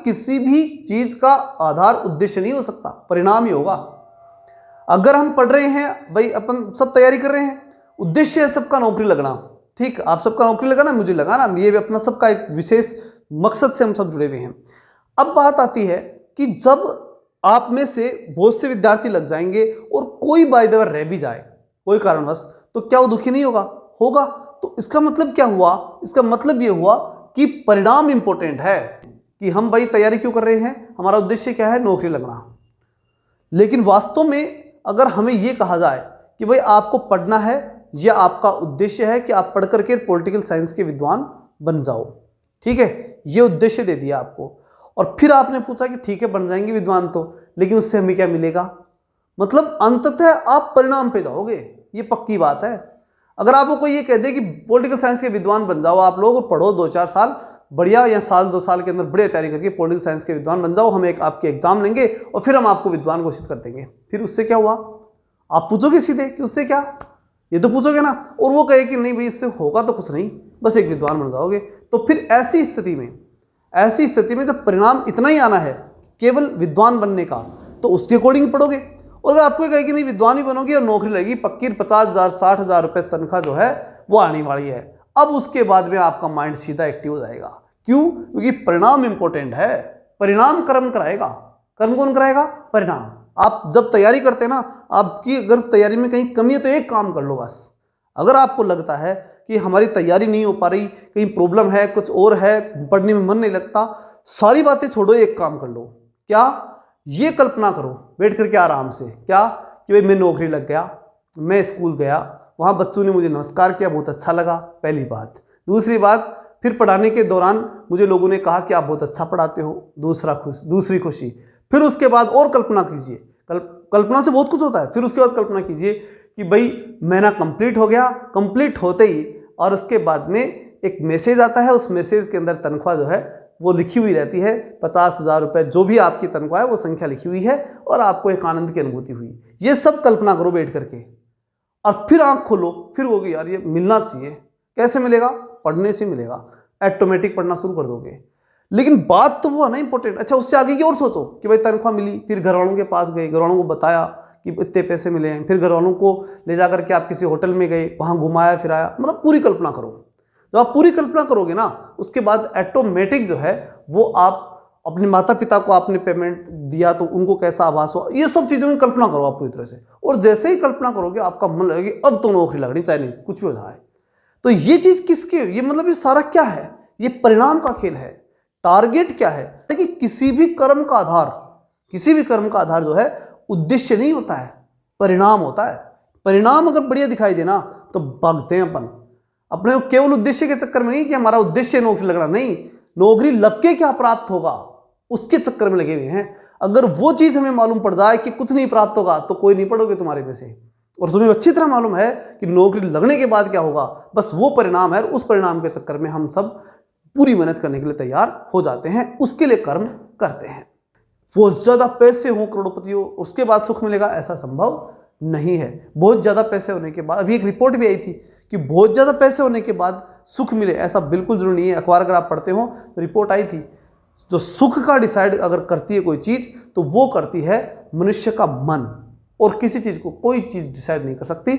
किसी भी चीज का आधार उद्देश्य नहीं हो सकता, परिणाम ही होगा। अगर हम पढ़ रहे हैं भाई, अपन सब तैयारी कर रहे हैं, उद्देश्य है सबका नौकरी लगना, ठीक, आप सबका नौकरी लगाना, मुझे लगाना, ये भी अपना सबका एक विशेष मकसद से हम सब जुड़े हुए हैं। अब बात आती है कि जब आप में से बहुत से विद्यार्थी लग जाएंगे और कोई बाय द वे रह भी जाए कोई कारणवश, तो क्या वो दुखी नहीं होगा? होगा। तो इसका मतलब क्या हुआ? इसका मतलब ये हुआ कि परिणाम इंपॉर्टेंट है, कि हम भाई तैयारी क्यों कर रहे हैं, हमारा उद्देश्य क्या है, नौकरी लगना। लेकिन वास्तव में अगर हमें यह कहा जाए कि भाई आपको पढ़ना है, यह आपका उद्देश्य है कि आप पढ़ करके पॉलिटिकल साइंस के विद्वान बन जाओ, ठीक है, ये उद्देश्य दे दिया आपको, और फिर आपने पूछा कि ठीक है बन जाएंगे विद्वान तो, लेकिन उससे हमें क्या मिलेगा? मतलब अंततः आप परिणाम पे जाओगे, ये पक्की बात है। अगर आपको कोई ये कह दे कि पॉलिटिकल साइंस के विद्वान बन जाओ आप लोग और पढ़ो 2-4 साल बढ़िया, या साल 2 साल के अंदर बढ़िया तैयारी करके पॉलिटिकल साइंस के विद्वान बन जाओ, हम एक आपके एग्जाम लेंगे और फिर हम आपको विद्वान घोषित कर देंगे, फिर उससे क्या हुआ? आप पूछोगे सीधे कि उससे क्या, ये तो पूछोगे ना, और वो कहे कि नहीं भाई इससे होगा तो कुछ नहीं, बस एक विद्वान बन जाओगे। तो फिर ऐसी स्थिति में जब परिणाम इतना ही आना है केवल विद्वान बनने का, तो उसके अकॉर्डिंग पढ़ोगे। और अगर आपको कहे कि नहीं विद्वान ही बनोगे और नौकरी लगेगी पक्की, 50,000 60,000 रुपये तनख्वाह जो है वो आने वाली है, अब उसके बाद में आपका माइंड सीधा एक्टिव हो जाएगा। क्यों? क्योंकि परिणाम इंपॉर्टेंट है, परिणाम कर्म कराएगा। कर्म कौन कराएगा? परिणाम। आप जब तैयारी करते हैं ना, आपकी अगर तैयारी में कहीं कमी है तो एक काम कर लो बस। अगर आपको लगता है कि हमारी तैयारी नहीं हो पा रही, कहीं प्रॉब्लम है, कुछ और है, पढ़ने में मन नहीं लगता, सारी बातें छोड़ो, एक काम कर लो। क्या? ये कल्पना करो बैठ करके आराम से, क्या कि भाई मैं नौकरी लग गया, मैं स्कूल गया, वहाँ बच्चों ने मुझे नमस्कार किया, बहुत अच्छा लगा, पहली बात। दूसरी बात, फिर पढ़ाने के दौरान मुझे लोगों ने कहा कि आप बहुत अच्छा पढ़ाते हो, दूसरी खुशी। फिर उसके बाद और कल्पना कीजिए, कल्पना से बहुत कुछ होता है। फिर उसके बाद कल्पना कीजिए कि भाई महीना कंप्लीट हो गया, कंप्लीट होते ही और उसके बाद में एक मैसेज आता है, उस मैसेज के अंदर तनख्वाह जो है वो लिखी हुई रहती है, 50,000 रुपये, जो भी आपकी तनख्वाह है वो संख्या लिखी हुई है, और आपको एक आनंद की अनुभूति हुई। ये सब कल्पना करो बैठ करके, और फिर आंख खोलो, फिर होगी यार ये मिलना चाहिए। कैसे मिलेगा? पढ़ने से मिलेगा, ऑटोमेटिक पढ़ना शुरू कर दोगे। लेकिन बात तो वो है ना इंपॉर्टेंट। अच्छा, उससे आगे की और सोचो कि भाई तनख्वाह मिली, फिर घर वालों के पास गए, घर वालों को बताया कि इतने पैसे मिले हैं, फिर घर वालों को ले जा करके आप किसी होटल में गए, वहाँ घुमाया फिराया, मतलब पूरी कल्पना करो। जब आप पूरी कल्पना करोगे ना, उसके बाद ऑटोमेटिक जो है वो आप अपने माता पिता को आपने पेमेंट दिया तो उनको कैसा आभास हुआ, ये सब चीज़ों की कल्पना करो आप पूरी तरह से। और जैसे ही कल्पना करोगे आपका मन लगेगी अब तो नौकरी लगनी चाहिए, कुछ भी हो जाए। तो ये चीज़ किसके, ये मतलब ये सारा क्या है? ये परिणाम का खेल है। टारगेट क्या है? कि किसी भी कर्म का आधार जो है उद्देश्य नहीं होता है, परिणाम होता है। परिणाम अगर बढ़िया दिखाई देना तो भागते हैं अपन अपने केवल उद्देश्य के चक्कर में नहीं कि हमारा उद्देश्य नौकरी लगना, नहीं, नौकरी लग के क्या प्राप्त होगा उसके चक्कर में लगे हुए हैं। अगर वो चीज हमें मालूम पड़ जाए कि कुछ नहीं प्राप्त होगा तो कोई नहीं पढ़ोगे तुम्हारे में से, और तुम्हें अच्छी तरह मालूम है कि नौकरी लगने के बाद क्या होगा, बस वो परिणाम है, और उस परिणाम के चक्कर में हम सब पूरी मेहनत करने के लिए तैयार हो जाते हैं, उसके लिए कर्म करते हैं। बहुत ज्यादा पैसे हो, करोड़पति हो, उसके बाद सुख मिलेगा, ऐसा संभव नहीं है। बहुत ज्यादा पैसे होने के बाद, अभी एक रिपोर्ट भी आई थी कि बहुत ज्यादा पैसे होने के बाद सुख मिले, ऐसा बिल्कुल जरूरी नहीं है। अखबार अगर आप पढ़ते हो तो रिपोर्ट आई थी, जो सुख का डिसाइड अगर करती है कोई चीज तो वो करती है मनुष्य का मन, और किसी चीज को कोई चीज डिसाइड नहीं कर सकती।